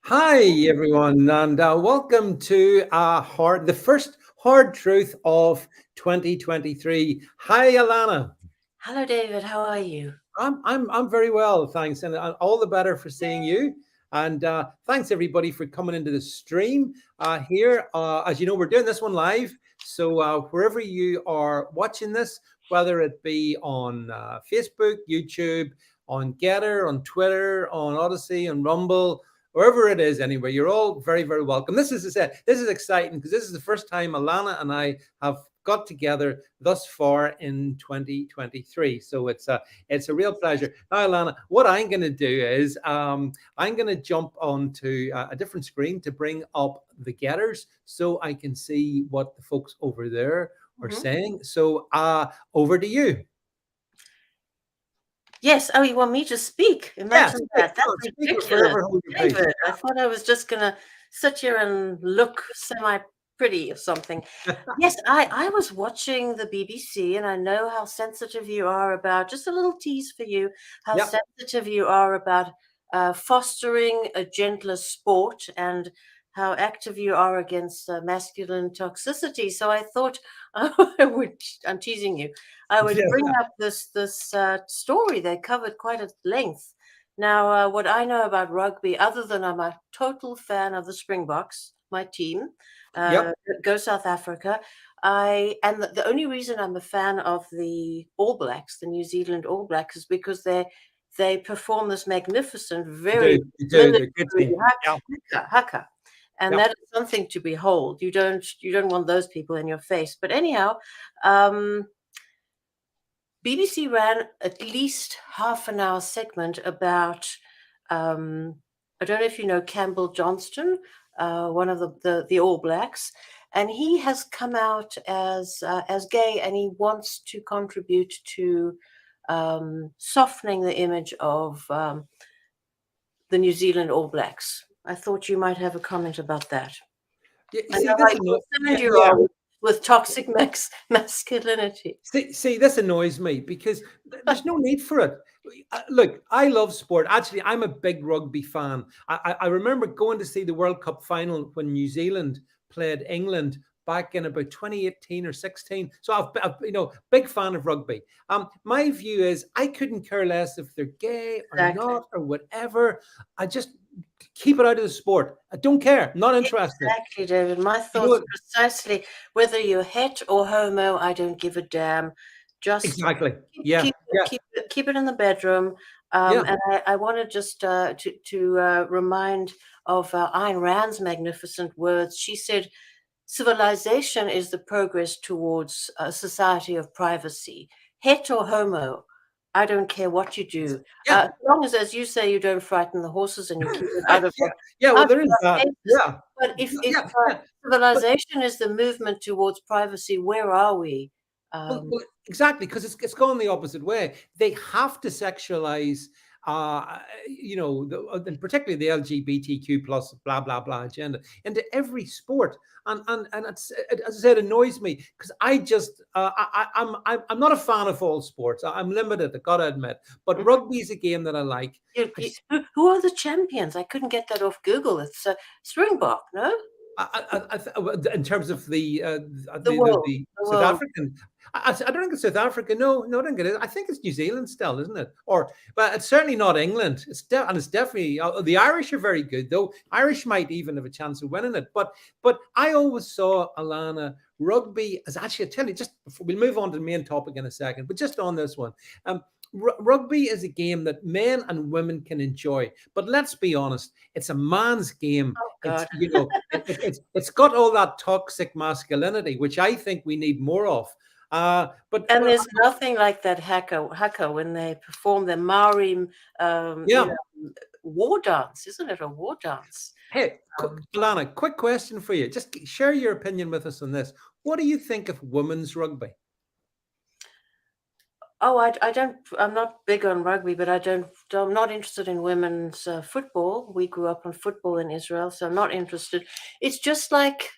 Hi, everyone, and welcome to the first hard truth of 2023. Hi, Alana. Hello, David. How are you? I'm very well, thanks, and all the better for seeing you. And thanks everybody for coming into the stream here. As you know, we're doing this one live, so wherever you are watching this, whether it be on Facebook, YouTube, on Getter, on Twitter, on Odyssey, on Rumble, wherever it is, anyway, you're all very, very welcome. This is, as I said, this is exciting because this is the first time Alana and I have got together thus far in 2023. So it's a real pleasure. Now, Alana, what I'm going to do is I'm going to jump onto a different screen to bring up the getters so I can see what the folks over there are hmm saying. So over to you. Yes. Oh, you want me to speak? Yeah, Imagine speak, that. That's speak or ridiculous, forever hold your peace. David. I thought I was just gonna sit here and look semi-pretty or something. Yes, I was watching the BBC, and I know how sensitive you are about. Just a little tease for you: how Yeah. sensitive you are about fostering a gentler sport, and how active you are against masculine toxicity. So I thought I would. I'm teasing you. I would bring Yeah. up this story they covered quite at length. Now, what I know about rugby, other than I'm a total fan of the Springboks, my team, uh, Yep. go South Africa. The only reason I'm a fan of the All Blacks, the New Zealand All Blacks, is because they perform this magnificent, You do. very You do. They're a good military team. Yeah. haka, and that Yep. is something to behold. You don't want those people in your face. But anyhow, um, BBC ran at least half an hour segment about. Um, I don't know if you know Campbell Johnston, one of the All Blacks, and he has come out as gay, and he wants to contribute to softening the image of the New Zealand All Blacks. I thought you might have a comment about that. Yeah. You I see know this. how concerned Yeah. you Yeah. are with toxic masculinity. See, this annoys me because there's no need for it. Look, I love sport. Actually, I'm a big rugby fan. I remember going to see the World Cup final when New Zealand played England back in about 2018 or 16. So big fan of rugby. My view is I couldn't care less if they're gay or Exactly. not or whatever. I just keep it out of the sport. I don't care. Not interested. Exactly, David. My You know thoughts what? precisely. Whether you're het or homo, I don't give a damn. Just Exactly. keep Yeah. keep Yeah. keep it in the bedroom. Yeah. And I want to just to remind of Ayn Rand's magnificent words. She said, "Civilization is the progress towards a society of privacy. Het or homo, I don't care what you do, Yeah. as long as you say, you don't frighten the horses and you keep it out of Yeah, yeah. Well, there is our that. faces. Yeah, But if yeah, yeah. But civilization is the movement towards privacy, where are we? well, exactly, because it's gone the opposite way. They have to sexualize, and particularly the LGBTQ plus blah blah blah agenda into every sport, and as I said, annoys me because I just I'm not a fan of all sports. I'm limited. I gotta admit, but Mhm. rugby is a game that I like. I Who are the champions? I couldn't get that off Google. It's Springbok, no? In terms of The world, the the South world. African, I don't think it's South Africa. No, I don't get it. I think it's New Zealand still, isn't it? But it's certainly not England. And it's definitely the Irish are very good though. Irish might even have a chance of winning it. But I always saw Alana rugby as actually. I tell you, just before we'll move on to the main topic in a second, but just on this one. Um, Rugby is a game that men and women can enjoy, but let's be honest, it's a man's game. Oh It's God. it's got all that toxic masculinity, which I think we need more of. And But there's nothing like that haka when they perform the Maori, yeah. war dance, isn't it? A war dance. Hey, Um, Lana, quick question for you. Just share your opinion with us on this. What do you think of women's rugby? oh, I don't. I'm not big on rugby, but I'm not interested in women's football. We grew up on football in Israel, so I'm not interested. It's just like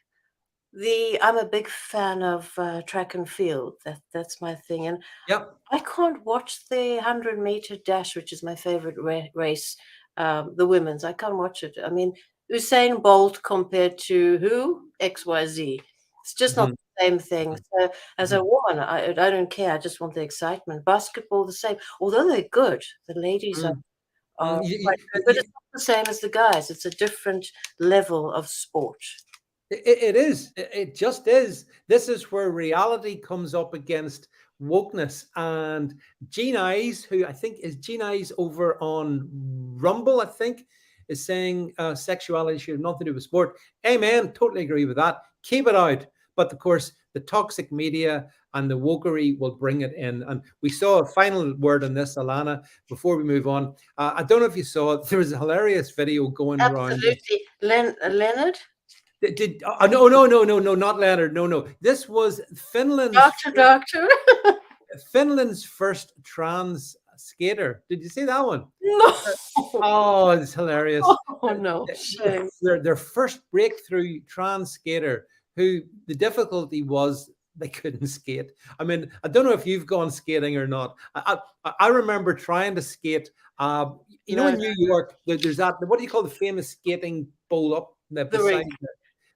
I'm a big fan of track and field. That's my thing, and Yep. I can't watch the 100-meter dash, which is my favorite race, the women's. I can't watch it. I mean, Usain Bolt compared to who? XYZ. It's just not Mhm, the same thing. mhm, So as a mhm, woman, I don't care. I just want the excitement. Basketball, the same. Although they're good, the ladies mm, are quite good, but you, it's not the same as the guys. It's a different level of sport. it is. It just is. This is where reality comes up against wokeness. And Gene Eyes, who I think is Gene Eyes over on Rumble, I think, is saying sexuality should have nothing to do with sport. Amen. Totally agree with that. Keep it out. But of course, the toxic media and the wokery will bring it in. And we saw a final word on this, Alana, before we move on. I don't know if you saw it. There was a hilarious video going around. Absolutely. Leonard? No, not Leonard. No. This was Doctor? Finland's first trans skater. Did you see that one? No. Oh, it's hilarious. Oh, no. Shame. Their first breakthrough trans skater, who the difficulty was they couldn't skate. I mean, I don't know if you've gone skating or not. I remember trying to skate. No, In New York, there's that. What do you call the famous skating bowl up the ring. beside?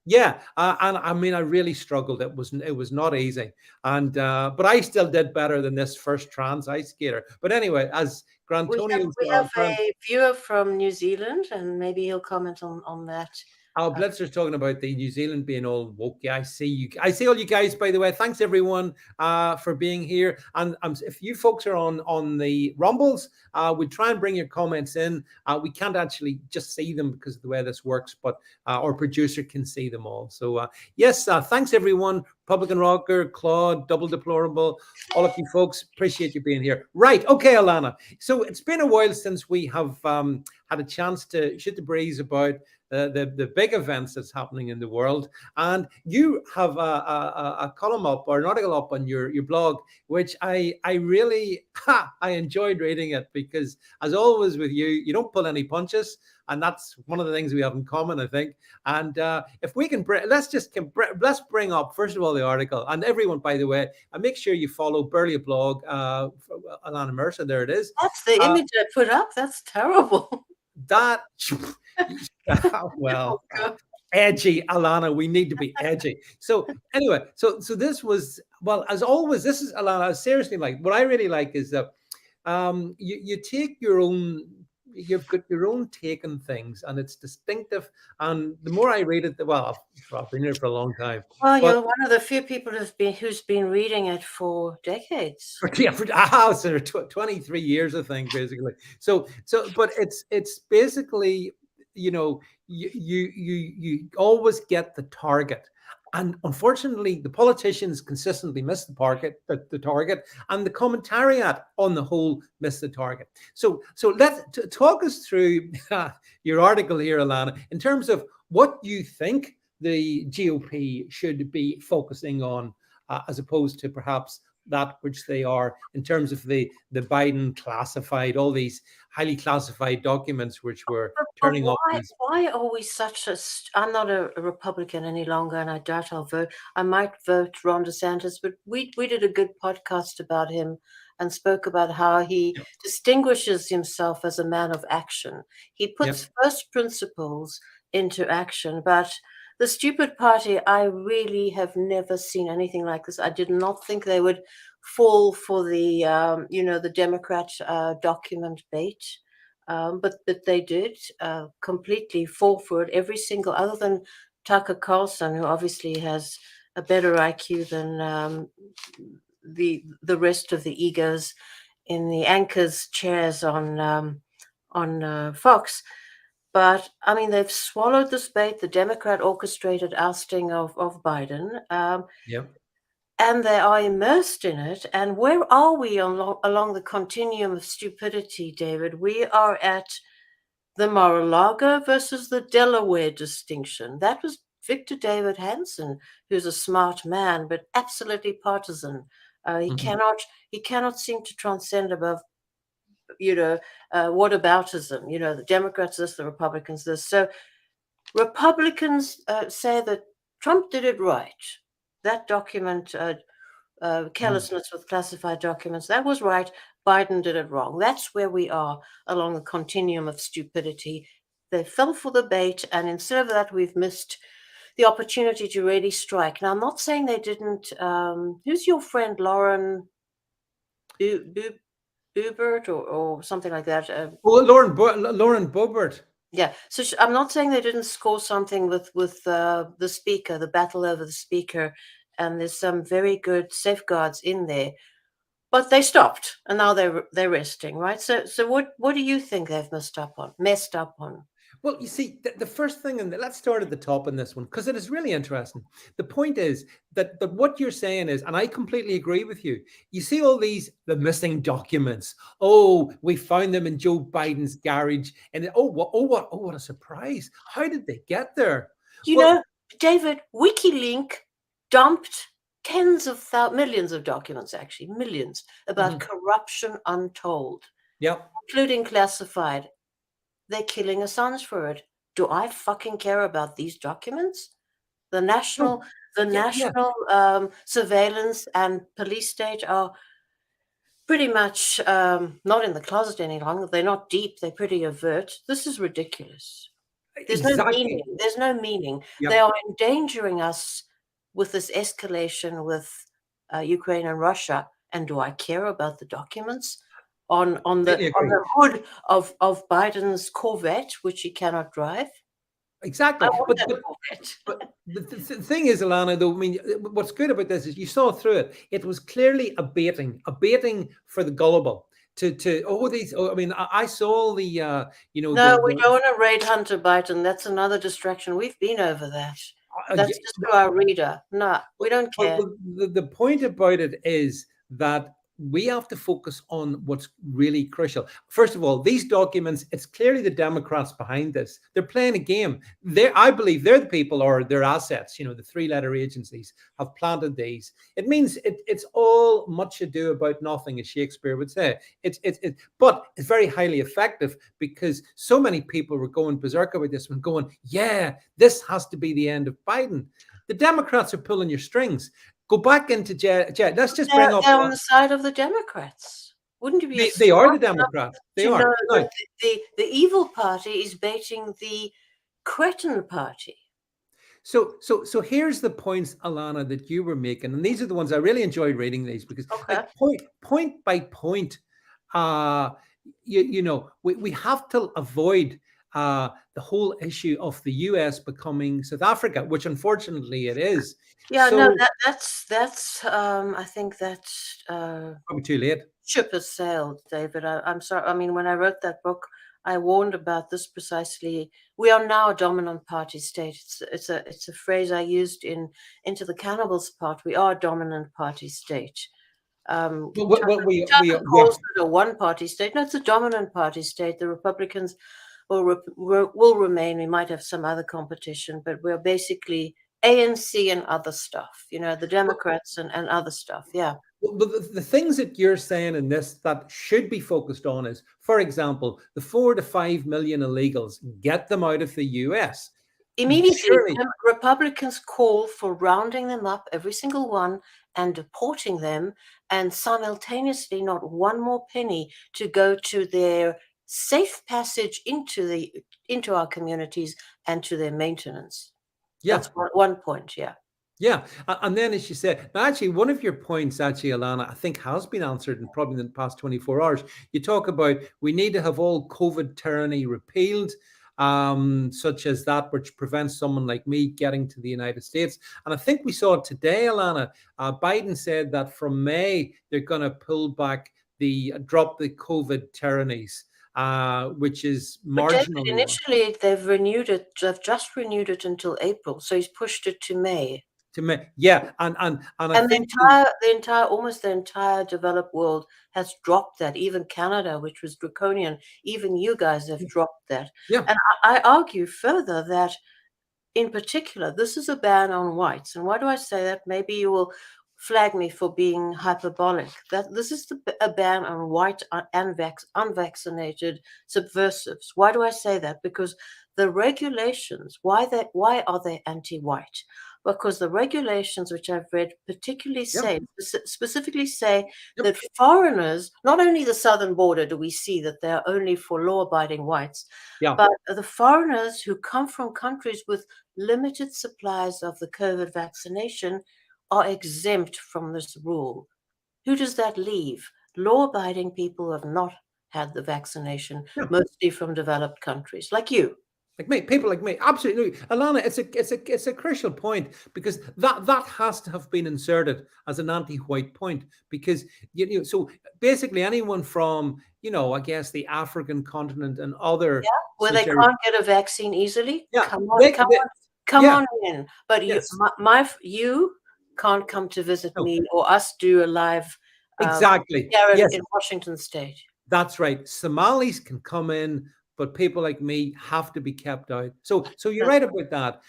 Yeah, and I mean, I really struggled. It was not easy, and but I still did better than this first trans ice skater. But anyway, as Grantonio's We have a viewer from New Zealand, and maybe he'll comment on that. Blitzer's talking about the New Zealand being all woke. Yeah, I see you. I see all you guys. By the way, thanks everyone for being here. And if you folks are on the Rumbles, we try and bring your comments in. We can't actually just see them because of the way this works, but our producer can see them all. So yes, thanks everyone. Republican Rocker, Claude, Double Deplorable, all of you folks. Appreciate you being here. Right, okay, Alana. So it's been a while since we have had a chance to shoot the breeze about the big events that's happening in the world. And you have a column up or an article up on your blog, which I really I enjoyed reading it because, as always with you, you don't pull any punches. And that's one of the things we have in common, I think. And if we can, let's bring up first of all the article. And everyone, by the way, make sure you follow Burley Blog, Alana Mercer. There it is. That's the image I put up. That's terrible. That well, edgy, Alana. We need to be edgy. So anyway, so this was, well, as always. This is, Alana. Seriously, like what I really like is that you take your own. You've got your own take on things, and it's distinctive. And the more I read it, I've been here for a long time. Well, But you're one of the few people who's been reading it for decades. so 23 years, I think, basically. But it's basically, you always get the target. And unfortunately, the politicians consistently miss the target, and the commentariat on the whole miss the target. So let's talk us through your article here, Alana, in terms of what you think the GOP should be focusing on, as opposed to perhaps that which they are in terms of the Biden classified, all these highly classified documents which were turning up these. Why are we such a? I'm not a Republican any longer, and I doubt I'll vote. I might vote Ron DeSantis, but we did a good podcast about him and spoke about how he distinguishes himself as a man of action. He puts first principles into action, but the stupid party, I really have never seen anything like this. I did not think they would fall for the, the Democrat document bait. But they did completely fall for it. Every single, other than Tucker Carlson, who obviously has a better IQ than the rest of the egos in the anchors' chairs on Fox. But I mean, they've swallowed this bait, the Democrat-orchestrated ousting of Biden. And they are immersed in it. And where are we along the continuum of stupidity, David? We are at the Mar-a-Lago versus the Delaware distinction. That was Victor David Hanson, who's a smart man, but absolutely partisan. He cannot seem to transcend above, whataboutism. The Democrats this, the Republicans this. So Republicans say that Trump did it right. That document, carelessness with classified documents, that was right. Biden did it wrong. That's where we are along the continuum of stupidity. They fell for the bait, and instead of that, we've missed the opportunity to really strike. Now, I'm not saying they didn't. Who's your friend, Lauren Boebert or something like that? Well, Lauren Boebert. Yeah, so I'm not saying they didn't score something with the speaker, the battle over the speaker, and there's some very good safeguards in there, but they stopped, and now they're resting, right? So what do you think they've messed up on? Well, you see, the first thing, and let's start at the top in this one, because it is really interesting. The point is that what you're saying is, and I completely agree with you, you see all the missing documents. Oh, we found them in Joe Biden's garage. And what a surprise. How did they get there? You Well, know, David, WikiLeaks dumped tens of millions of documents, actually, millions, about corruption untold, yeah. including classified. They're killing Assange for it. Do I fucking care about these documents? The national, surveillance and police state are pretty much not in the closet any longer. They're not deep. They're pretty overt. This is ridiculous. There's no meaning. There's no meaning. Yep. They are endangering us with this escalation with Ukraine and Russia. And do I care about the documents on the hood of Biden's Corvette, which he cannot drive? Exactly. I want that Corvette. But the thing is, ILANA, though, I mean, what's good about this is you saw through it. It was clearly a baiting for the gullible. I mean, I saw the No, we don't want to raid Hunter Biden. That's another distraction. We've been over that. That's just to our reader. No, we don't care. The point about it is that we have to focus on what's really crucial. First of all, these documents, it's clearly the Democrats behind this. They're playing a game. I believe they're the people, or their assets, the three-letter agencies have planted these. It means it's all much ado about nothing, as Shakespeare would say. But it's very highly effective, because so many people were going berserk about this one, going, yeah, this has to be the end of Biden. The Democrats are pulling your strings. Go back into Jed. Let's just bring up. They're on the side of the Democrats. Wouldn't you be? They are the Democrats. They are. No. The evil party is baiting the Cretin party. So here's the points, ILANA, that you were making, and these are the ones I really enjoyed reading these, because point by point, we have to avoid the whole issue of the US becoming South Africa, which unfortunately it is. Yeah, no, that's I think that's probably too late. Ship has sailed, David. I'm sorry. I mean, when I wrote that book, I warned about this precisely. We are now a dominant party state. It's a phrase I used into the cannibals part. We are a dominant party state. Tucker calls it a one-party state. No, it's a dominant party state. The Republicans will remain. We might have some other competition, but we're basically ANC and other stuff. The Democrats and other stuff. Yeah. But the things that you're saying in this that should be focused on is, for example, the 4 to 5 million illegals, get them out of the US. Immediately, Republicans call for rounding them up, every single one, and deporting them, and simultaneously not one more penny to go to their safe passage into our communities and to their maintenance. Yeah. That's one point, yeah. Yeah, and then as you said, now actually one of your points, actually, ILANA, I think has been answered in probably the past 24 hours. You talk about we need to have all COVID tyranny repealed, such as that which prevents someone like me getting to the United States. And I think we saw today, ILANA, Biden said that from May, they're going to drop the COVID tyrannies. Which is marginal. David, initially, they've just renewed it until April, so he's pushed it to May. Yeah, and I think almost the entire developed world has dropped that. Even Canada, which was draconian, even you guys have dropped that. Yeah. And I argue further that, in particular, this is a ban on whites. And why do I say that? Maybe you will flag me for being hyperbolic. That this is a ban on white unvaccinated subversives. Why do I say that? Because the regulations, why are they anti-white? because the regulations which I've read particularly Yep. specifically say Yep. that foreigners, not only the southern border do we see that they're only for law-abiding whites, Yeah. but the foreigners who come from countries with limited supplies of the COVID vaccination are exempt from this rule. Who does that leave? Law-abiding people who have not had the vaccination, Yeah. mostly from developed countries, like you. Like me, people like me, absolutely. Ilana, it's a crucial point, because that has to have been inserted as an anti-white point, because so basically anyone from, I guess, the African continent and other Where they such areas, can't get a vaccine easily? yeah, Come on, come yeah, on in. But yes, you can't come to visit no, me or us do a live exactly, here yes, in Washington State. that's right. Somalis can come in, but people like me have to be kept out. So you're That's right about that.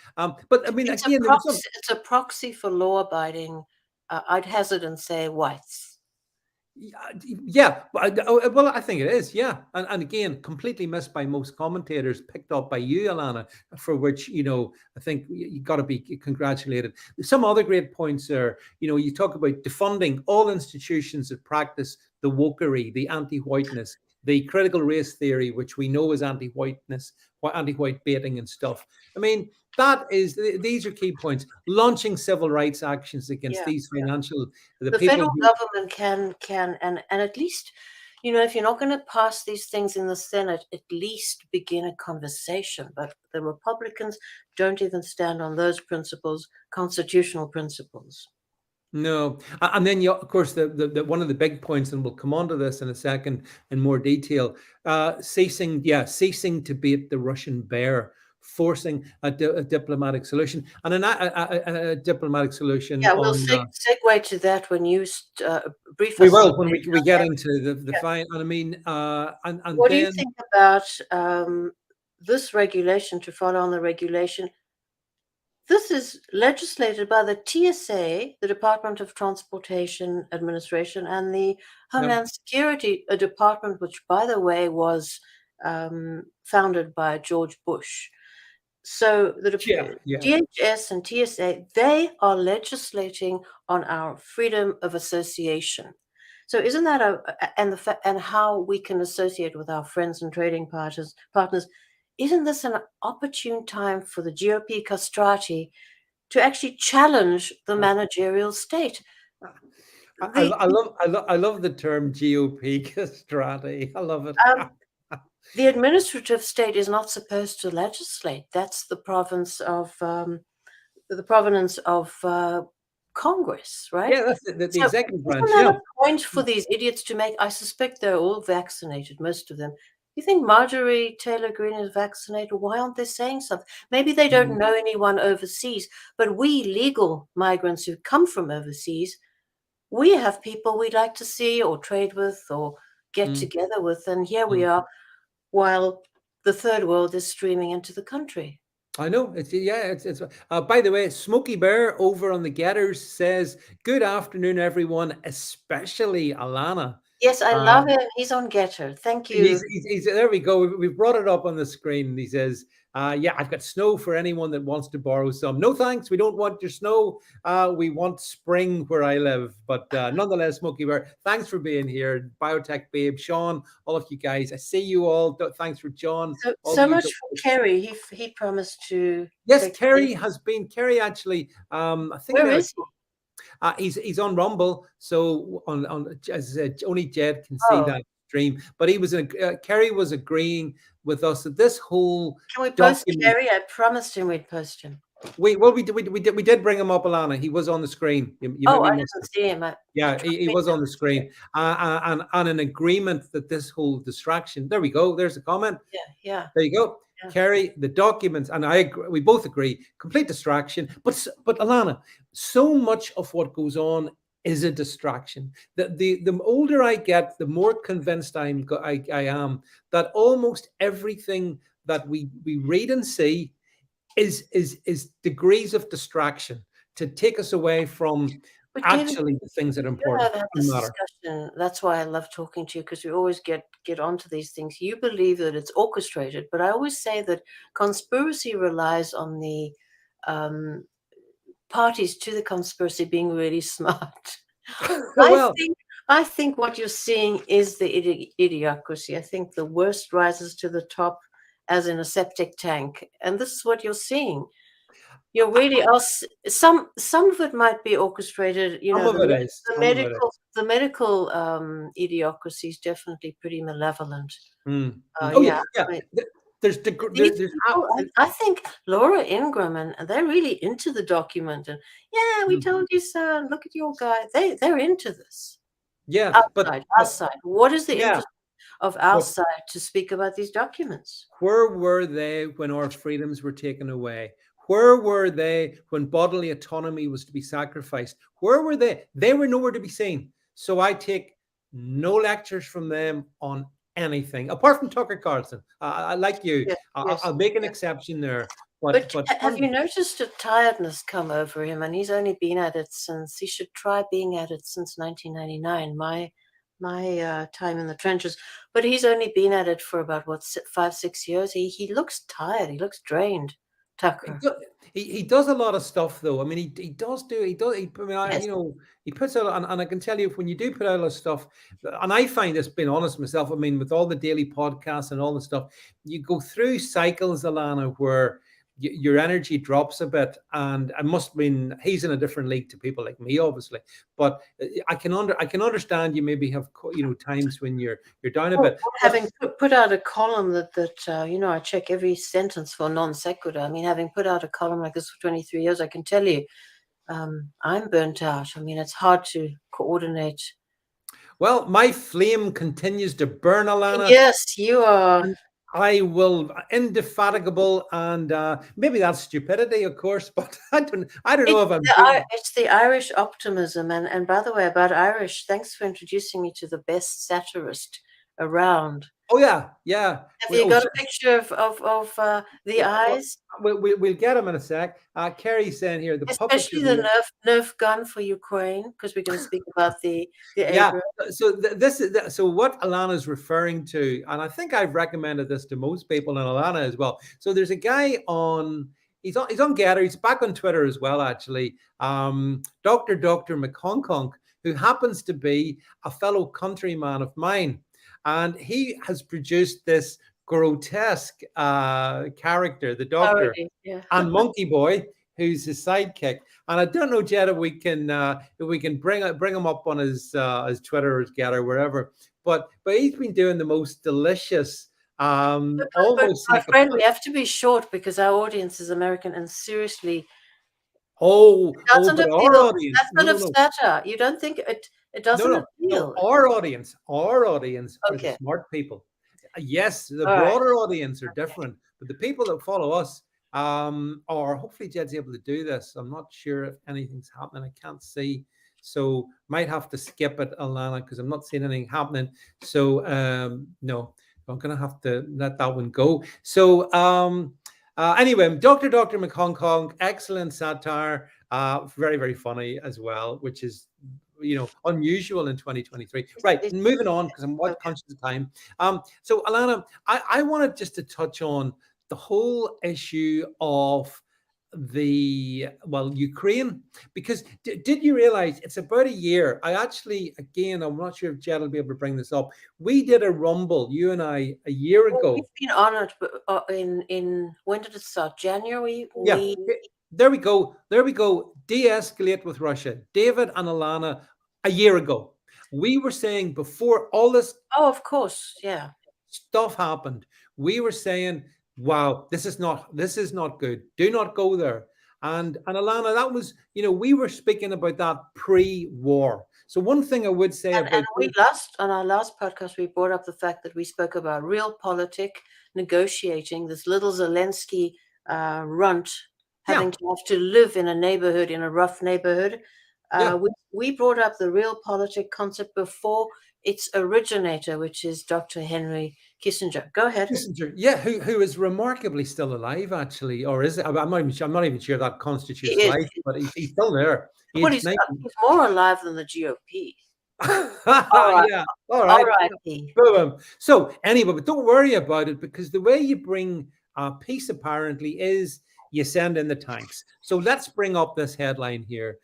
But I mean, It's a again, there was some. proxy. It's a proxy for law-abiding. I'd hazard and say whites. Yeah, well, I think it is. Yeah, and again, completely missed by most commentators, picked up by you, Ilana, for which I think you got to be congratulated. Some other great points there. You talk about defunding all institutions that practice the wokery, the anti-whiteness, the critical race theory, which we know is anti-whiteness, anti-white baiting and stuff. I mean, these are key points. Launching civil rights actions against Yeah, these the the people federal who. government can and at least, if you're not going to pass these things in the Senate, at least begin a conversation. But the Republicans don't even stand on those principles, constitutional principles. No, and then of course the one of the big points, and we'll come on to this in a second in more detail. Ceasing to bait the Russian bear, forcing a diplomatic solution, and a diplomatic solution Yeah, we'll on. segue to that when you brief We us on. will when we get into the fine. And I mean, and What do you then think about this regulation, to follow on the regulation? This is legislated by the TSA, the Department of Transportation Administration, and the no, Homeland Security, a department which, by the way, was founded by George Bush. So the yeah, DHS and TSA, they are legislating on our freedom of association. So isn't that and how we can associate with our friends and trading partners? Isn't this an opportune time for the GOP castrati to actually challenge the managerial state? The I love the term GOP castrati. I love it. the administrative state is not supposed to legislate. That's the provenance of Congress, right? Yeah, that's the So executive branch. isn't that Yeah. a point for these idiots to make? I suspect they're all vaccinated, most of them. You think Marjorie Taylor Greene is vaccinated? Why aren't they saying something? Maybe they don't know anyone overseas, but we legal migrants who come from overseas, we have people we'd like to see or trade with or get Mm. together with, and here we Mm. are, while the third world is streaming into the country. I know it's by the way, Smokey Bear over on the Getters says, "Good afternoon, everyone, especially Alana." Yes, I Uh, love him. He's on Getter. Thank you. he's there we go. We've brought it up on the screen. He says, yeah, I've got snow for anyone that wants to borrow some. No thanks. We don't want your snow. We want spring where I live. But nonetheless, Smokey Bear, thanks for being here. Biotech Babe, Sean, all of you guys. I see you all. Thanks for John. All of So you. much for Kerry. He promised to Yes, take. Kerry actually. I think Where now is he? he's on Rumble, so on as I said, only Jed can see Oh, that stream. But Kerry was agreeing with us that this whole can we post document. Kerry? I promised him we'd post him. We did bring him up, Alana. He was on the screen. You Oh, maybe I missed didn't it. see him. Yeah, he was on the screen, and an agreement that this whole distraction. There we go. There's a comment. Yeah. There you go. Yeah. Kerry, the documents, and I agree, we both agree, complete distraction. But Alana, so much of what goes on is a distraction. The older I get, the more convinced I am that almost everything that we read and see is degrees of distraction to take us away from But actually the things that are you important have had and this matter. discussion. That's why I love talking to you, because we always get onto these things. You believe that it's orchestrated, but I always say that conspiracy relies on the um, parties to the conspiracy being really smart. Well, I think what you're seeing is the idiocracy. I think the worst rises to the top, as in a septic tank, and this is what you're seeing. You really are. Some of it might be orchestrated. You some know, of it is. Some of it is. the medical idiocracy is definitely pretty malevolent. Oh yeah, Yeah, yeah. I mean, There's these there's people, I think Laura Ingram, and they're really into the document. And yeah, we told you so. And look at your guy. They're into this. yeah, Outside, outside. What is the yeah, interest of but outside to speak about these documents? where were they when our freedoms were taken away? Where were they when bodily autonomy was to be sacrificed? Where were they? They were nowhere to be seen. So I take no lectures from them on anything, apart from Tucker Carlson. I like you. Yes, yes. I'll make an exception there. But But have you noticed a tiredness come over him? And he's only been at it since, he should try being at it since 1999, my time in the trenches. But he's only been at it for about, what, 5, 6 years? He looks tired. He looks drained, Tucker. he does a lot of stuff though. I mean, he does do I mean, Yes. he puts out, and I can tell you, when you do put out a lot of stuff, and I find this, being honest myself, I mean, with all the daily podcasts and all the stuff, you go through cycles, Ilana, where your energy drops a bit, and I must mean he's in a different league to people like me, obviously. But I can understand you maybe have times when you're down a bit. Having put out a column that you know, I check every sentence for non sequitur. I mean, having put out a column like this for 23 years, I can tell you, I'm burnt out. I mean, it's hard to coordinate. Well, my flame continues to burn, Ilana. Yes, you are. I will, indefatigable, and maybe that's stupidity, of course, but I don't know if I'm. It's the Irish optimism, and by the way, about Irish, thanks for introducing me to the best satirist around. Oh yeah, yeah. Have you got a picture of the eyes? We'll get him in a sec. Kerry's saying here, Especially the Nerf gun for Ukraine, because we're going to speak about the Abrams. So this is so what Ilana's referring to, and I think I've recommended this to most people, and Ilana as well. So there's a guy on. He's on Getter. He's back on Twitter as well, actually. Dr. McConconk, who happens to be a fellow countryman of mine. And he has produced this grotesque character, the doctor, and Monkey Boy, who's his sidekick. And I don't know, Jed, if we can bring him up on his Twitter or his Getter, wherever. But he's been doing the most delicious. Almost. My friend, we have to be short because our audience is American, and seriously. But our audience. That's sort of satire. You don't think it doesn't appeal? No, our audience are the smart people. Yes, the broader audience are different, but the people that follow us are, hopefully Jed's able to do this. I'm not sure if anything's happening. I can't see. So might have to skip it, Ilana, because I'm not seeing anything happening. So no, I'm going to have to let that one go. So anyway, Dr. McConconk, excellent satire, very, very funny as well, which is, unusual in 2023. Right, moving on, because I'm conscious of time. So Ilana, I wanted just to touch on the whole issue of Ukraine, because did you realize it's about a year? I actually, again, I'm not sure if Jed will be able to bring this up. We did a rumble, you and I, a year ago. We've been honored in when did it start? January? Yeah. There we go. De-escalate with Russia. David and Ilana, a year ago. We were saying, before all this. Oh, of course. Yeah. Stuff happened. We were saying, wow, this is not good. Do not go there. And Ilana, that was, we were speaking about that pre-war. So one thing I would say on our last podcast, we brought up the fact that we spoke about realpolitik, negotiating, this little Zelensky runt having to have to live in a rough neighborhood. We brought up the realpolitik concept before its originator, which is Dr. Henry Kissinger. Go ahead. Kissinger, who is remarkably still alive, actually, or is it? I'm not even sure that constitutes life, but he's still there. He's more alive than the GOP. All right. Boom. So anyway, but don't worry about it, because the way you bring peace apparently is you send in the tanks. So let's bring up this headline here.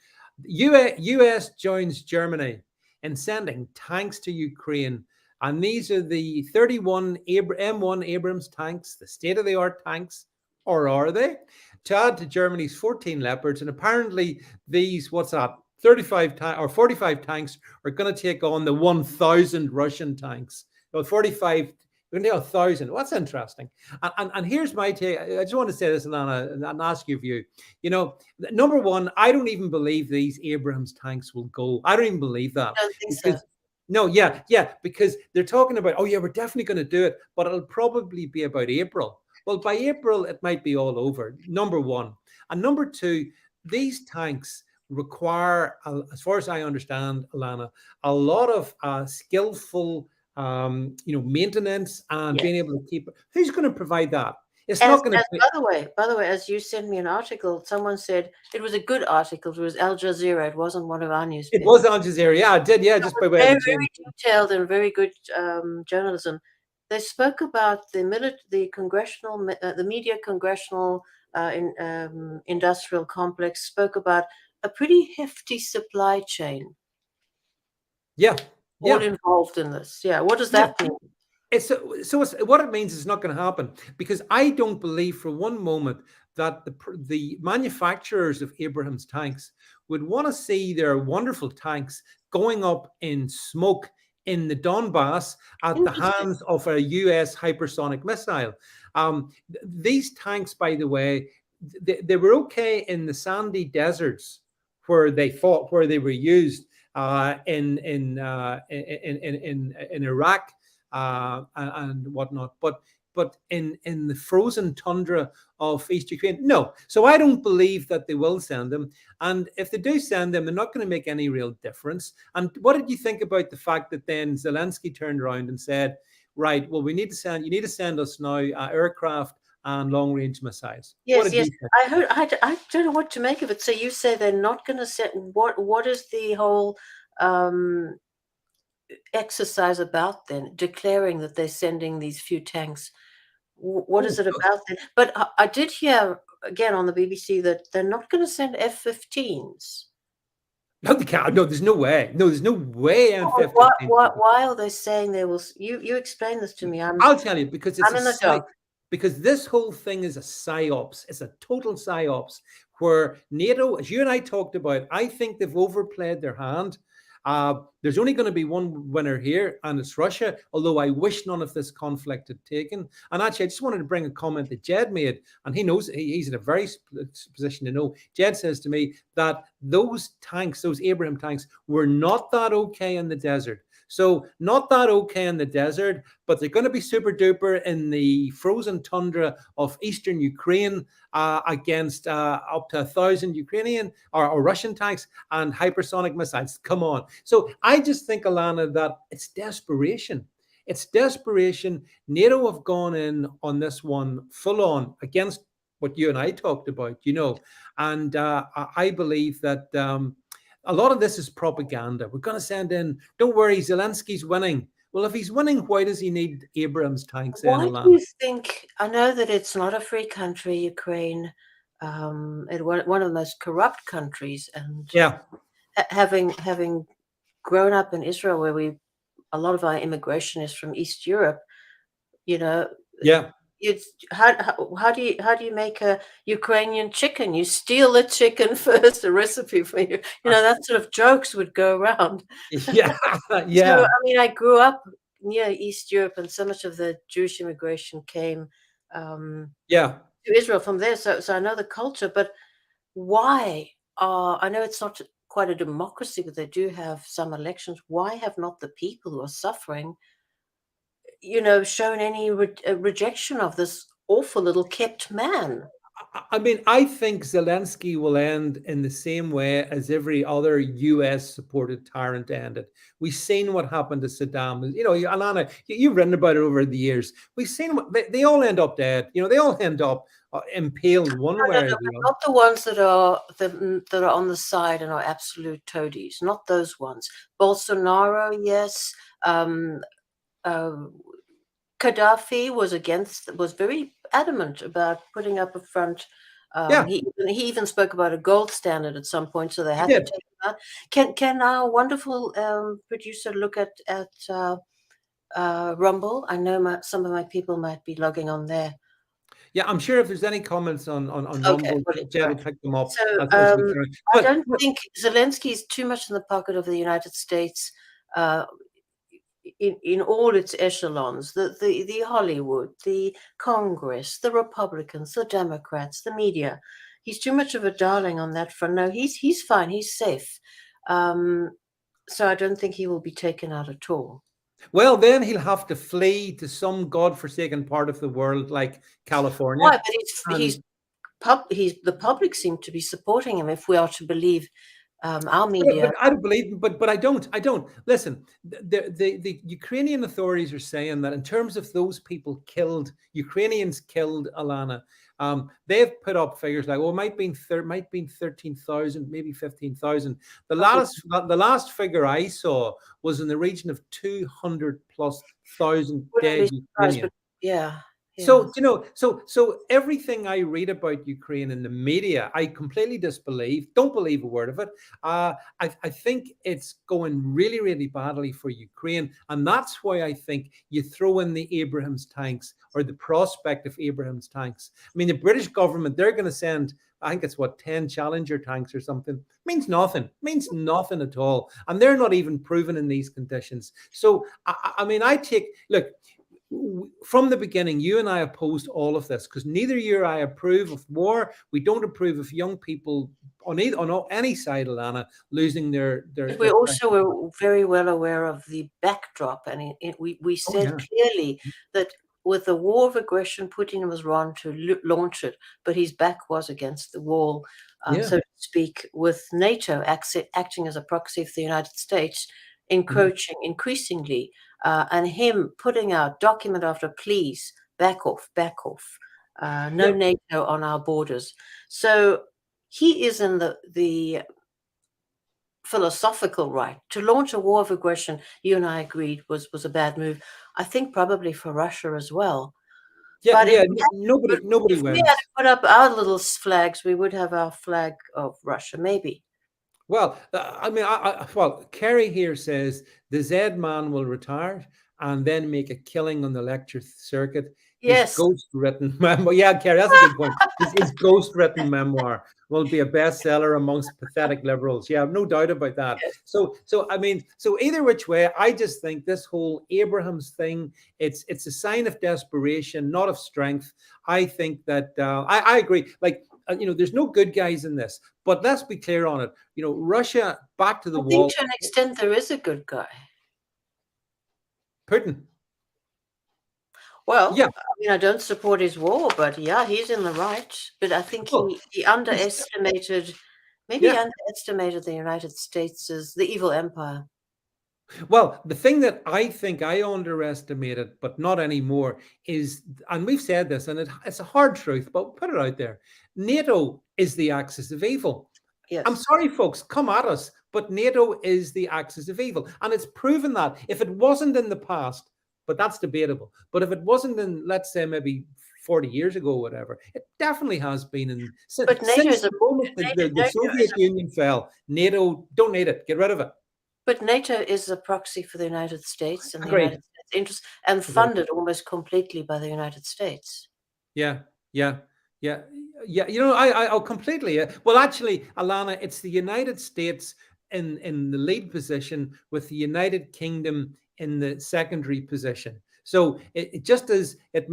US joins Germany in sending tanks to Ukraine. And these are the 31 M1 Abrams tanks, the state-of-the-art tanks, or are they? To add to Germany's 14 Leopards. And apparently these, 35 or 45 tanks are going to take on the 1,000 Russian tanks. So 45, we're going to do 1,000. What's interesting? And here's my take. I just want to say this, Alana, and ask your view. Number one, I don't even believe these Abrams tanks will go. I don't even believe that. I don't think so. No, yeah, because they're talking about, oh yeah, we're definitely going to do it, but it'll probably be about April. Well, by April, it might be all over, number one. And number two, these tanks require, as far as I understand, Alana, a lot of skillful, maintenance and being able to keep. Who's going to provide that? It's not going to. By the way, as you sent me an article, someone said it was a good article. It was Al Jazeera. It wasn't one of our newspapers. It was Al Jazeera. Yeah, it did. Yeah, just by way of very detailed and very good journalism. They spoke about the media congressional industrial complex. Spoke about a pretty hefty supply chain. Yeah. All involved in this. Yeah. What does that mean? What it means is not going to happen, because I don't believe for one moment that the manufacturers of Abrams tanks would want to see their wonderful tanks going up in smoke in the Donbass at the hands of a US hypersonic missile. These tanks, by the way, they were okay in the sandy deserts where they fought, where they were used in Iraq and whatnot, but in the frozen tundra of East Ukraine, no. So I don't believe that they will send them. And if they do send them, they're not going to make any real difference. And what did you think about the fact that then Zelensky turned around and said, right, well, you need to send us now aircraft and long-range missiles? Yes. I heard. I don't know what to make of it. So you say they're not going to send. What is the whole exercise about then, declaring that they're sending these few tanks? What is it about then? But I did hear again on the BBC that they're not going to send F-15s. No, they can't. No, there's no way. No, there's no way. Why are they saying they will? You explain this to me. I'll tell you, because I'm in the dark. Because this whole thing is a psyops. It's a total psyops where NATO, as you and I talked about, I think they've overplayed their hand. There's only going to be one winner here, and it's Russia, although I wish none of this conflict had taken. And actually, I just wanted to bring a comment that Jed made, and he knows, he's in a very position to know. Jed says to me that those tanks, those Abraham tanks, were not that okay in the desert. So not that okay in the desert, but they're going to be super duper in the frozen tundra of eastern Ukraine against up to 1,000 Ukrainian or Russian tanks and hypersonic missiles. Come on. So I just think, Alana, that it's desperation. It's desperation. NATO have gone in on this one full on against what you and I talked about, and I believe that a lot of this is propaganda. We're going to send in, don't worry, Zelensky's winning. Well, if he's winning, why does he need Abrams tanks in? Why do you think? I know that it's not a free country, Ukraine, one of the most corrupt countries, and having grown up in Israel, where a lot of our immigration is from East Europe, It's how do you make a Ukrainian chicken? You steal the chicken first, a recipe for you. That sort of jokes would go around. Yeah. So, I mean, I grew up near East Europe, and so much of the Jewish immigration came to Israel from there. So I know the culture, but why? I know it's not quite a democracy, but they do have some elections. Why have not the people who are suffering shown any rejection of this awful little kept man? I mean, I think Zelensky will end in the same way as every other US-supported tyrant ended. We've seen what happened to Saddam. Alana, you've written about it over the years. We've seen they all end up dead. They all end up impaled one way or the other. Not the ones that are on the side and are absolute toadies. Not those ones. Bolsonaro, yes. Gaddafi was very adamant about putting up a front Yeah, He even spoke about a gold standard at some point, so they he had to did. take it out. Can our wonderful producer look at Rumble? I know some of my people might be logging on there. Yeah, I'm sure if there's any comments on Okay, Rumble, brilliant. Jed will Right. pick them up So as we go. I But don't think Zelensky's too much in the pocket of the United States. In all its echelons, the Hollywood, the Congress, the Republicans, the Democrats, the media. He's too much of a darling on that front. No, he's fine. He's safe. So I don't think he will be taken out at all. well, then he'll have to flee to some godforsaken part of the world like California. Why? But the public seem to be supporting him, if we are to believe our media. But I don't believe, but I don't. Listen. The Ukrainian authorities are saying that in terms of those people killed, Ukrainians killed, ILANA. They've put up figures like, oh, it might be 13,000, maybe 15,000. The last figure I saw was in the region of 200 plus thousand dead Ukrainians. Yeah. So so everything I read about Ukraine in the media, I completely disbelieve. Don't believe a word of it. I think it's going really, really badly for Ukraine, and that's why I think you throw in the Abrams tanks or the prospect of Abrams tanks. I mean, the British government, they're going to send, I think it's 10 Challenger tanks or something. Means nothing. Means nothing at all, and they're not even proven in these conditions. So I mean, look. From the beginning, you and I opposed all of this because neither you or I approve of war. We don't approve of young people on any side, ILANA, losing their. We also were very well aware of the backdrop, and we said clearly that with the war of aggression, Putin was wrong to launch it, but his back was against the wall, so to speak, with NATO acting as a proxy for the United States, encroaching increasingly. And him putting out document after please back off, no NATO on our borders. So he is in the philosophical right to launch a war of aggression. You and I agreed was a bad move. I think probably for Russia as well. Yeah, but nobody if wins. we had to put up our little flags, we would have our flag of Russia, maybe. Well, I mean, Kerry here says the Z man will retire and then make a killing on the lecture circuit. Yes. His ghost-written memoir. Yeah, Kerry, that's a good point. His ghost-written memoir will be a bestseller amongst pathetic liberals. Yeah, no doubt about that. Yes. So I mean, so either which way, I just think this whole Abrams thing, it's a sign of desperation, not of strength. I think that I agree. Like, there's no good guys in this, but let's be clear on it. Russia back to the wall. I think to an extent there is a good guy. Putin. Well, yeah. I mean, I don't support his war, but yeah, he's in the right. But I think he underestimated, underestimated the United States as the evil empire. Well, the thing that I think I underestimated, but not anymore, is, and we've said this, and it's a hard truth, but put it out there. NATO is the axis of evil. Yes. I'm sorry, folks, come at us, but NATO is the axis of evil. And it's proven that. If it wasn't in the past, but that's debatable, but if it wasn't in, let's say, maybe 40 years ago or whatever, it definitely has been. Since the moment the Soviet Union fell, NATO, don't need it, get rid of it. But NATO is a proxy for the United States and the United States interests, and funded almost completely by the United States. Yeah. I'll completely. Well, actually, ILANA, it's the United States in the lead position with the United Kingdom in the secondary position. So it just is. It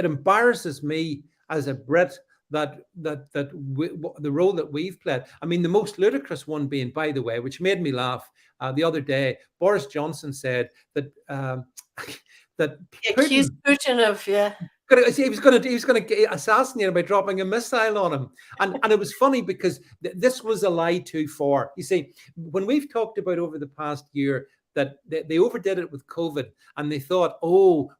embarrasses me as a Brit that the role that we've played. I mean, the most ludicrous one being, by the way, which made me laugh the other day, Boris Johnson said that that accused Putin of he was going to assassinate him by dropping a missile on him, and it was funny because this was a lie too far. You see, when we've talked about over the past year that they overdid it with COVID, and they thought, oh,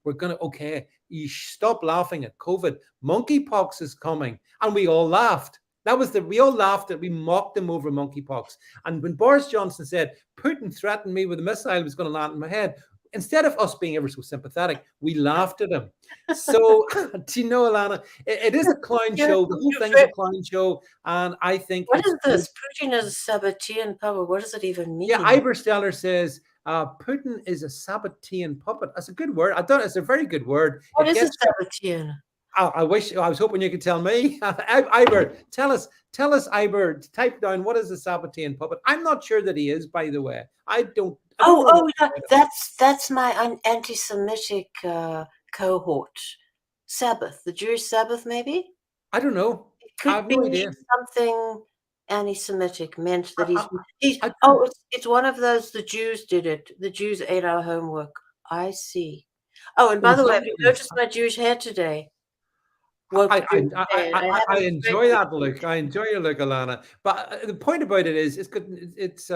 you stop laughing at COVID. Monkeypox is coming, and we all laughed. We all laughed at, we mocked them over monkeypox. And when Boris Johnson said Putin threatened me with a missile was going to land in my head, instead of us being ever so sympathetic, we laughed at him. So, do you know, Ilana, it is a clown show. The whole thing's a clown show. And I think What is this? Putin is a Sabbatean puppet. What does it even mean? Yeah, Ibersteller says Putin is a Sabbatean puppet. That's a good word. I don't. It's a very good word. What is a Sabbatean? I wish I was hoping you could tell me. Iber, tell us, Iber, type down what is a Sabbatean puppet. I'm not sure that he is, by the way. I don't no, that's my anti-Semitic cohort. Sabbath, the Jewish Sabbath, maybe? I don't know. It could I have be no idea. something anti-Semitic meant that it's one of those, the Jews did it. The Jews ate our homework. I see. Oh, and by the way, have you noticed my Jewish hair today? I enjoy that look. I enjoy your look, Ilana. But the point about it is, it's good. It's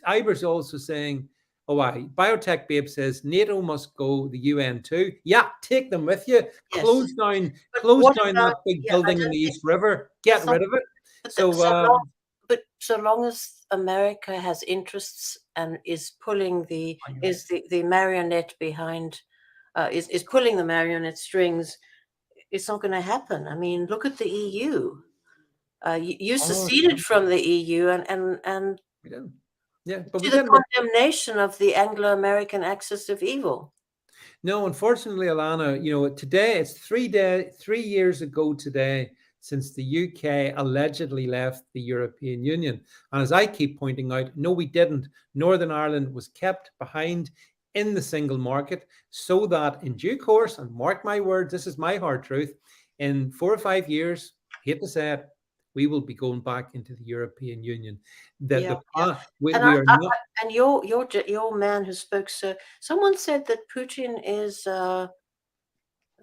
Iber's also saying, "Oh, why?" Biotech Babe says NATO must go. The UN too. Yeah, take them with you. Yes. Close down that big building in the East River. Get rid of it. But so long as America has interests and is pulling the marionette behind. Is pulling the marionette strings, it's not going to happen. I mean, look at the EU. You seceded from the EU and but to the condemnation of the Anglo-American axis of evil. No, unfortunately, Ilana, today it's 3 years ago today since the UK allegedly left the European Union. And as I keep pointing out, no, we didn't. Northern Ireland was kept behind in the single market so that in due course, and mark my words, this is my hard truth, in 4 or 5 years, hate to say it, we will be going back into the European Union. And your man who spoke, so someone said that Putin is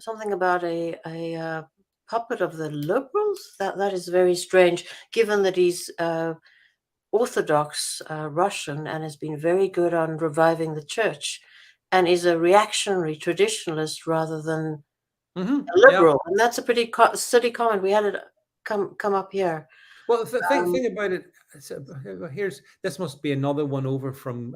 something about a puppet of the liberals. That is very strange, given that he's Orthodox Russian and has been very good on reviving the church, and is a reactionary traditionalist rather than a liberal. And that's a pretty silly comment. We had it come up here. Well, the thing about it, this must be another one over from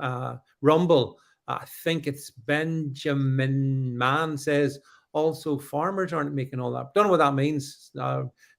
Rumble. I think it's Benjamin Mann says also farmers aren't making all that. Don't know what that means,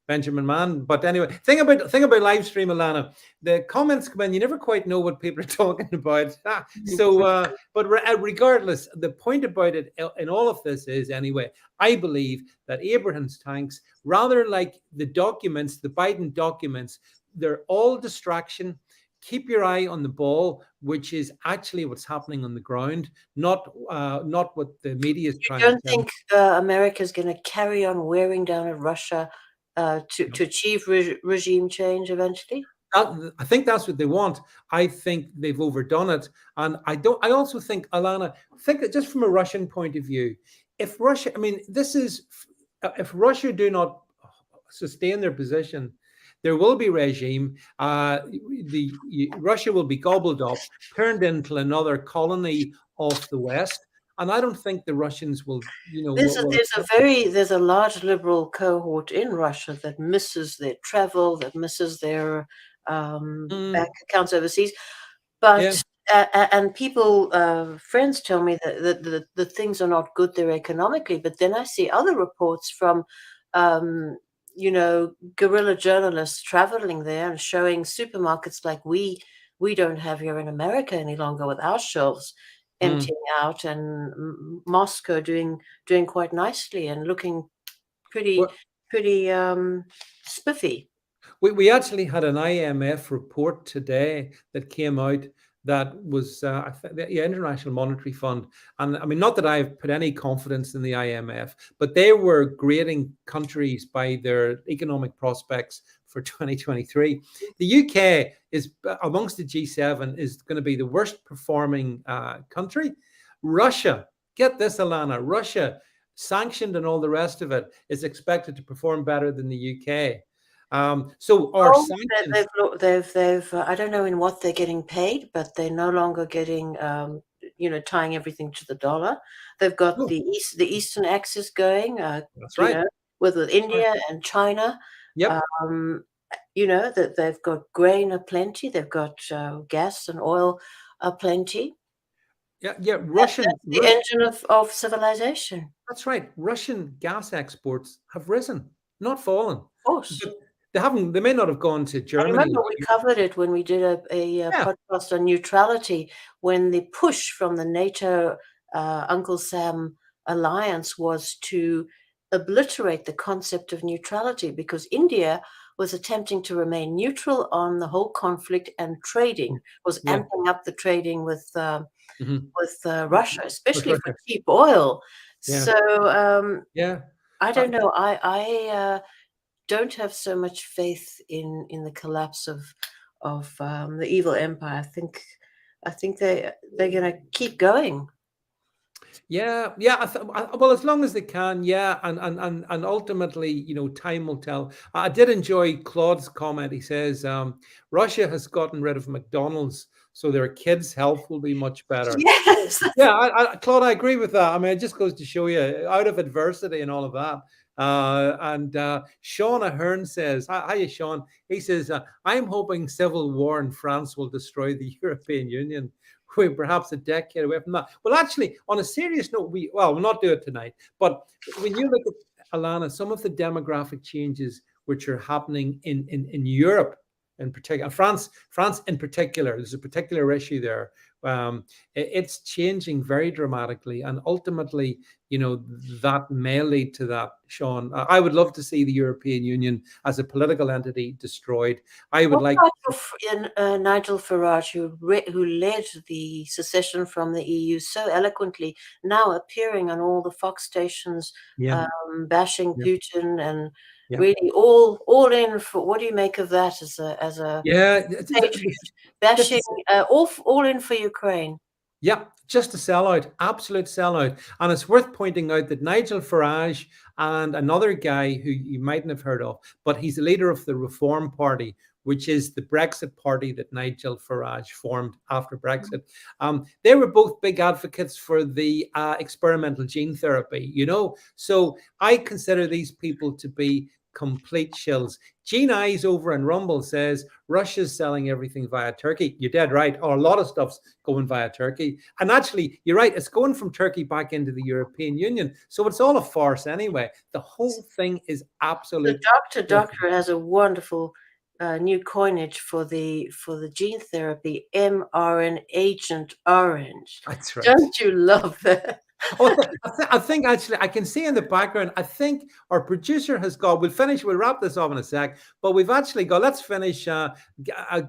Benjamin Mann. But anyway, thing about live stream, Ilana, the comments come in. You never quite know what people are talking about. But regardless, the point about it in all of this is, anyway, I believe that Abrams tanks, rather like the documents, the Biden documents, they're all distraction. Keep your eye on the ball, which is actually what's happening on the ground, not what the media is trying to tell. You don't think America is going to carry on wearing down at Russia to achieve regime change eventually? I think that's what they want. I think they've overdone it. And I also think, Ilana, think that just from a Russian point of view, if Russia do not sustain their position, there will be regime. Russia will be gobbled up, turned into another colony of the West. And I don't think the Russians will, there's a large liberal cohort in Russia that misses their travel, that misses their bank accounts overseas. But and people, friends tell me that the things are not good there economically. But then I see other reports from guerrilla journalists traveling there and showing supermarkets like we don't have here in America any longer, with our shelves emptying out, and Moscow doing quite nicely and looking pretty spiffy. We actually had an IMF report today that came out that was the International Monetary Fund. And I mean, not that I've put any confidence in the IMF, but they were grading countries by their economic prospects for 2023. The UK is amongst the G7 is going to be the worst performing country. Russia, get this, Ilana, Russia, sanctioned and all the rest of it, is expected to perform better than the UK. Sanctions, they've I don't know in what they're getting paid, but they're no longer getting tying everything to the dollar. They've got the Eastern axis going. That's right. With India and China. Yep. That they've got grain aplenty. They've got gas and oil aplenty. yeah. Russian. That's the engine of civilization. That's right. Russian gas exports have risen, not fallen. Of course. But they haven't. They may not have gone to I Germany. remember we covered it when we did a Yeah. podcast on neutrality, when the push from the NATO Uncle Sam alliance was to obliterate the concept of neutrality, because India was attempting to remain neutral on the whole conflict, and trading was Yeah. amping up the trading with Mhm. Russia, especially With for Russia. cheap oil. Yeah. So Yeah. I Uh, don't know. I don't have so much faith in the collapse of the evil empire. I think they're going to keep going. Yeah, yeah. Well, as long as they can, yeah, and ultimately, time will tell. I did enjoy Claude's comment. He says Russia has gotten rid of McDonald's, so their kids' health will be much better. Yes. Yeah, Claude, I agree with that. I mean, it just goes to show you, out of adversity and all of that. And Sean Ahern says, "Hiya, Sean." He says, "I'm hoping civil war in France will destroy the European Union. We're perhaps a decade away from that." Well, actually, on a serious note, we'll not do it tonight. But when you look at, Alana, some of the demographic changes which are happening in Europe in particular, France in particular, there's a particular issue there. It's changing very dramatically, and ultimately, that may lead to that. Sean, I would love to see the European Union as a political entity destroyed. I would What like. about Nigel Farage, who led the secession from the EU so eloquently, now appearing on all the Fox stations, Yeah, bashing yeah, Putin, and yeah, really all in for? What do you make of that as a yeah. patriot, Just bashing all in for Ukraine? Yeah, just a sellout, absolute sellout. And it's worth pointing out that Nigel Farage and another guy who you mightn't have heard of, but he's the leader of the Reform Party, which is the Brexit party that Nigel Farage formed after Brexit. They were both big advocates for the experimental gene therapy. So I consider these people to be complete shills. Gene Eyes over in Rumble says Russia's selling everything via Turkey. You're dead right. Or a lot of stuff's going via Turkey. And actually, you're right. It's going from Turkey back into the European Union. So it's all a farce anyway. The whole thing is absolute. The doctor has a wonderful new coinage for the gene therapy, mRNA Agent Orange. That's right. Don't you love that? Oh, I think actually I can see in the background. I think our producer has got. We'll wrap this up in a sec. But we've actually got. Let's finish a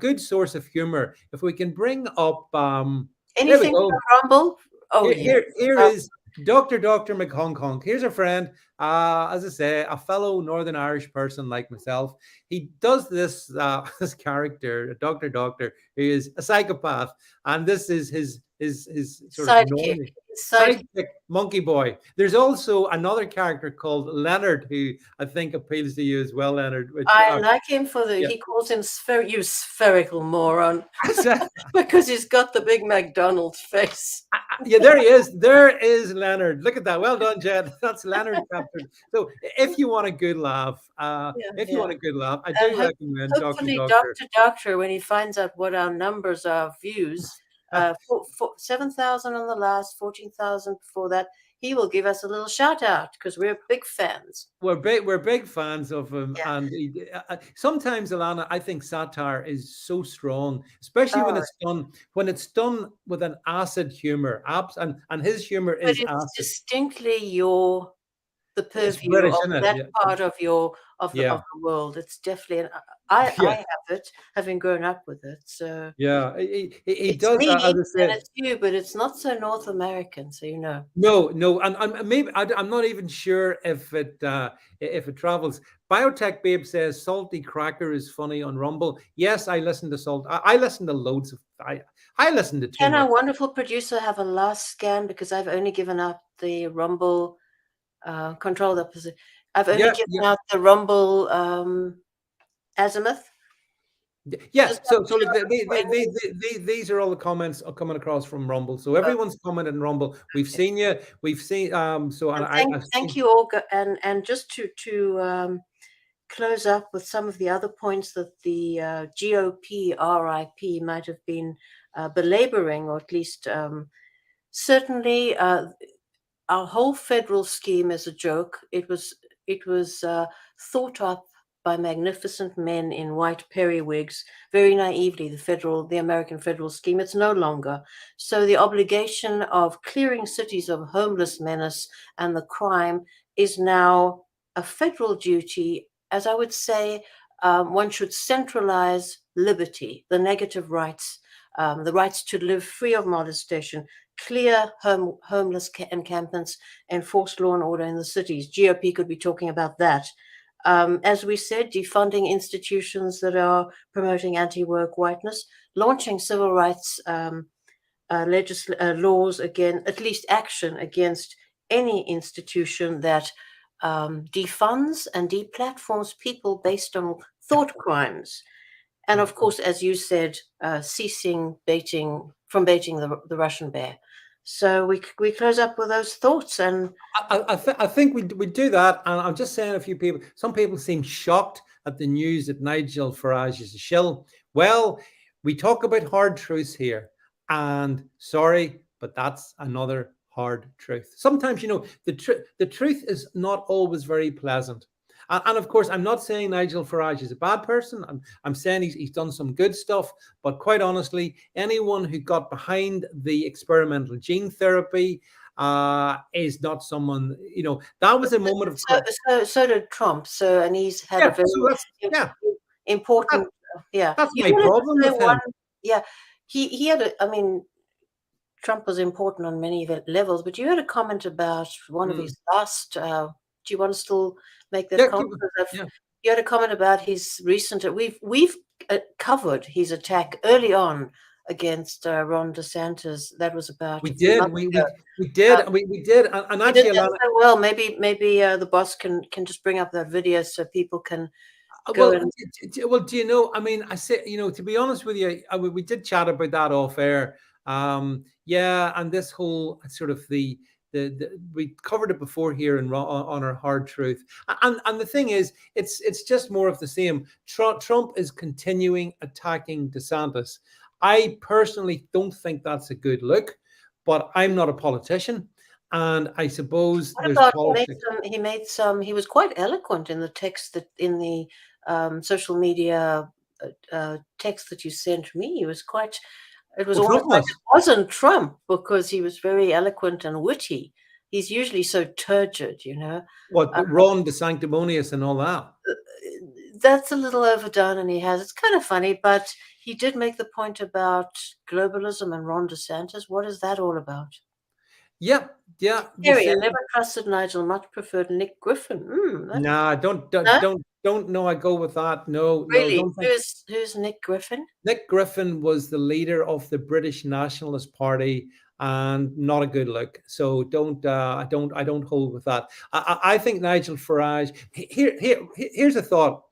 good source of humor. If we can bring up. There we Anything go. from Rumble? Oh, Here is Dr. McHong. Here's a friend, as I say, a fellow Northern Irish person like myself. He does this this character, Dr. Doctor, who is a psychopath, and this is his sort of sidekick. sidekick monkey boy. There's also another character called Leonard, who I think appeals to you as well, Leonard. Which, I like him for yeah. he calls him you spherical moron, because he's got the big McDonald's face. Yeah, there he is. There is Leonard. Look at that. Well done, Jed. That's Leonard captured. So if you want a good laugh, I do recommend hopefully Doctor. Doctor, when he finds out what our numbers are of views, 7,000 on the last, 14,000 before that, he will give us a little shout out, because we're big fans. We're big fans of him, and sometimes, Alana, I think satire is so strong, especially when it's done with an acid humor. And his humor is acid. Distinctly the purview British, of that part of the world. It's definitely, I have it, having grown up with it. So yeah, he does. Me, As I said, and it's you, but it's not so North American. So No, and maybe I'm not even sure if it travels. Biotech Babe says Salty Cracker is funny on Rumble. Yes, I listen to Salt. I listen to loads of. I listen to too Can much. our wonderful producer have a last scan, because I've only given up the Rumble control the position. I've only given out the Rumble azimuth. Yeah, so these are all the comments coming across from Rumble. So everyone's commented in Rumble. We've seen you. We've seen thank you all, and just to close up with some of the other points that the GOP RIP might have been belaboring, or at least certainly, our whole federal scheme is a joke. It was thought up by magnificent men in white periwigs, very naively. The American federal scheme. It's no longer. So the obligation of clearing cities of homeless menace and the crime is now a federal duty. As I would say, one should centralize liberty, the negative rights, the rights to live free of molestation, clear homeless encampments, enforce law and order in the cities. GOP could be talking about that. As we said, defunding institutions that are promoting anti-woke whiteness, launching civil rights laws again, at least action against any institution that defunds and deplatforms people based on thought crimes. And of course, as you said, ceasing baiting the Russian bear. So we close up with those thoughts. And I think we do that. And I'm just saying, a few people, some people seem shocked at the news that Nigel Farage is a shill. Well, we talk about hard truths here, and sorry, but that's another hard truth. Sometimes, the truth is not always very pleasant. And of course, I'm not saying Nigel Farage is a bad person. I'm saying he's done some good stuff. But quite honestly, anyone who got behind the experimental gene therapy is not someone, that was a moment of. So did Trump. And he's had Yeah, a very important. That's my problem with him. Yeah, he had I mean, Trump was important on many levels, but you had a comment about one of his last. Do you want to still make that comment? You had a comment about his recent. We've covered his attack early on against Ron DeSantis. That was about. We did. And actually, ILANA, so well, maybe the boss can just bring up that video so people can. Well, do you know? I mean, I say, to be honest with you, we did chat about that off air. And this whole sort of the we covered it before here on our hard truth, and the thing is, it's just more of the same. Trump is continuing attacking DeSantis. I personally don't think that's a good look, but I'm not a politician. And I suppose he was quite eloquent in the text that in the social media text that you sent me. He was quite. It was almost like it wasn't Trump, because he was very eloquent and witty. He's usually so turgid, What, Ron DeSanctimonious and all that? That's a little overdone, and it's kind of funny, but he did make the point about globalism and Ron DeSantis. What is that all about? Yeah. I never trusted Nigel, much preferred Nick Griffin. Nah, don't know. I go with that. No, really? No. Who's Nick Griffin? Nick Griffin was the leader of the British Nationalist Party, and not a good look. So I don't hold with that. I think Nigel Farage. Here's a thought.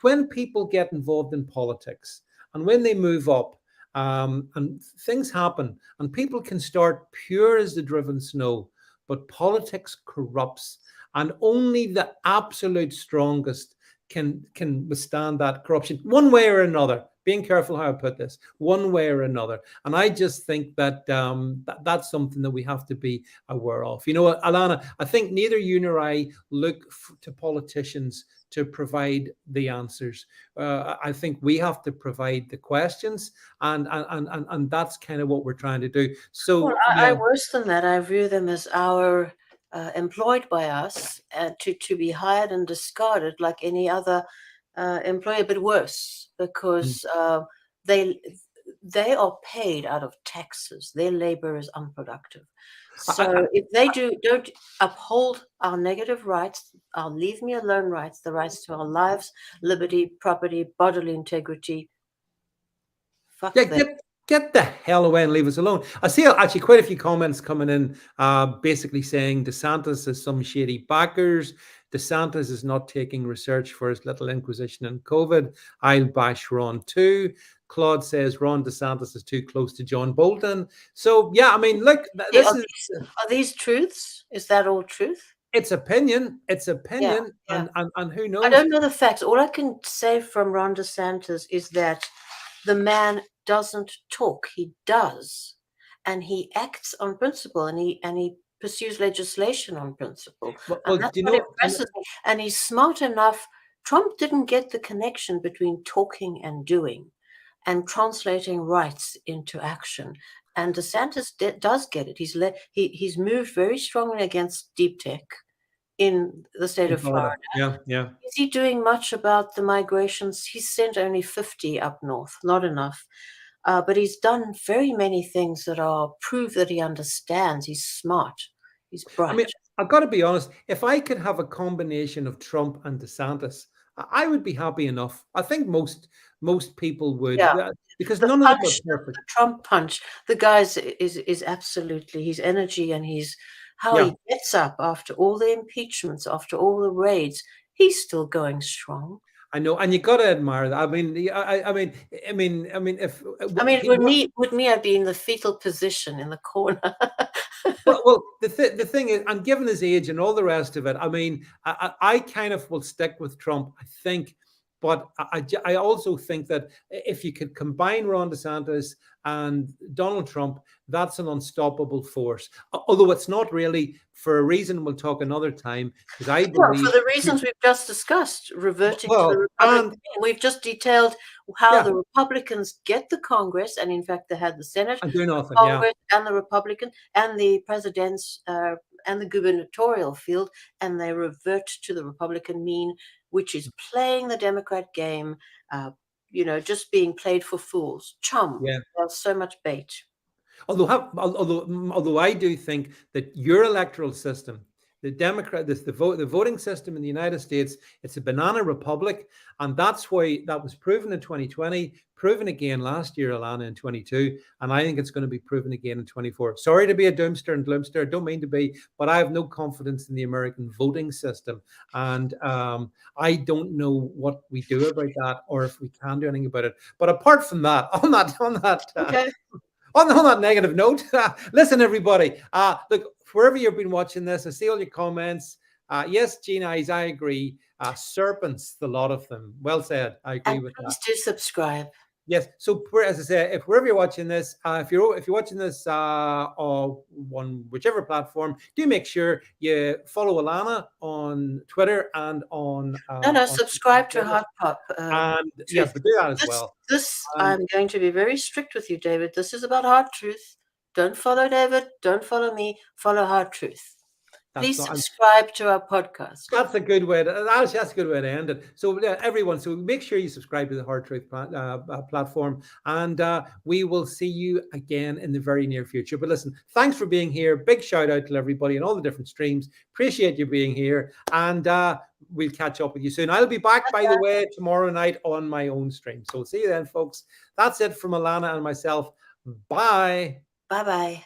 When people get involved in politics and when they move up, and things happen, and people can start pure as the driven snow, but politics corrupts, and only the absolute strongest can withstand that corruption one way or another. Being careful how I put this, one way or another. And I just think that that's something that we have to be aware of. ILANA, I think neither you nor I look to politicians to provide the answers. I think we have to provide the questions, and that's kind of what we're trying to do. So, I worse than that. I view them as our employed by us to be hired and discarded like any other employer, but worse, because they are paid out of taxes. Their labor is unproductive. So if they don't uphold our negative rights, our leave me alone rights, the rights to our lives, liberty, property, bodily integrity, fuck them. Get the hell away and leave us alone. I see actually quite a few comments coming in, basically saying DeSantis has some shady backers. DeSantis is not taking research for his little inquisition in COVID. I'll bash Ron too. Claude says Ron DeSantis is too close to John Bolton. So, yeah, I mean, look. Are these truths? Is that all truth? It's opinion. It's opinion. Yeah. And who knows? I don't know the facts. All I can say from Ron DeSantis is that the man doesn't talk. He does. and he acts on principle, and he pursues legislation on principle. Well, And that's do you what know? impresses me. And he's smart enough. Trump didn't get the connection between talking and doing and translating rights into action. And DeSantis does get it. He's moved very strongly against deep tech in the state In of Florida. Yeah, yeah. Is he doing much about the migrations? He's sent only 50 up north, not enough. But he's done very many things that prove that he understands. He's smart. He's bright. I mean, I've got to be honest. If I could have a combination of Trump and DeSantis, I would be happy enough. I think most people would, because none of them are perfect. The Trump punch. The guy's is absolutely his energy and how he gets up after all the impeachments, after all the raids. He's still going strong. I know, and you got to admire that. I mean, would me, I'd be in the fetal position in the corner. well, the thing is, and given his age and all the rest of it, I mean, I kind of will stick with Trump, I think. But I also think that if you could combine Ron DeSantis and Donald Trump, that's an unstoppable force. Although it's not really, for a reason we'll talk another time, because I believe... for the reasons we've just discussed, reverting to the Republican. We've just detailed how the Republicans get the Congress, and in fact they had the Senate, and do nothing, Congress, and the Republican, and the president's and the gubernatorial field, and they revert to the Republican mean, which is playing the Democrat game, just being played for fools. There's so much bait. Although I do think that your electoral system, the voting system in the United States, it's a banana republic, and that's why that was proven in 2020, proven again last year, ILANA, in 22, and I think it's going to be proven again in 24. Sorry to be a doomster and gloomster, don't mean to be, but I have no confidence in the American voting system, and I don't know what we do about that, or if we can do anything about it. But apart from that, on that negative note, listen, everybody, look, wherever you've been watching this, I see all your comments. Yes, Gene Eyes, I agree. Serpents, the lot of them. Well said. I agree with that. Please do subscribe. Yes. So, as I say, if wherever you're watching this, if you're watching this on whichever platform, do make sure you follow ILANA on Twitter and on. Subscribe to Hard Pop. And yes, but do that as well. I'm going to be very strict with you, David. This is about hard truth. Don't follow David. Don't follow me. Follow hard truth. Please subscribe to our podcast. That's a good way. That's a good way to end it. So everyone, so make sure you subscribe to the Hard Truth platform, and we will see you again in the very near future. But listen, thanks for being here. Big shout out to everybody in all the different streams. Appreciate you being here, and we'll catch up with you soon. I'll be back, by the way, tomorrow night on my own stream. So see you then, folks. That's it from ILANA and myself. Bye. Bye-bye.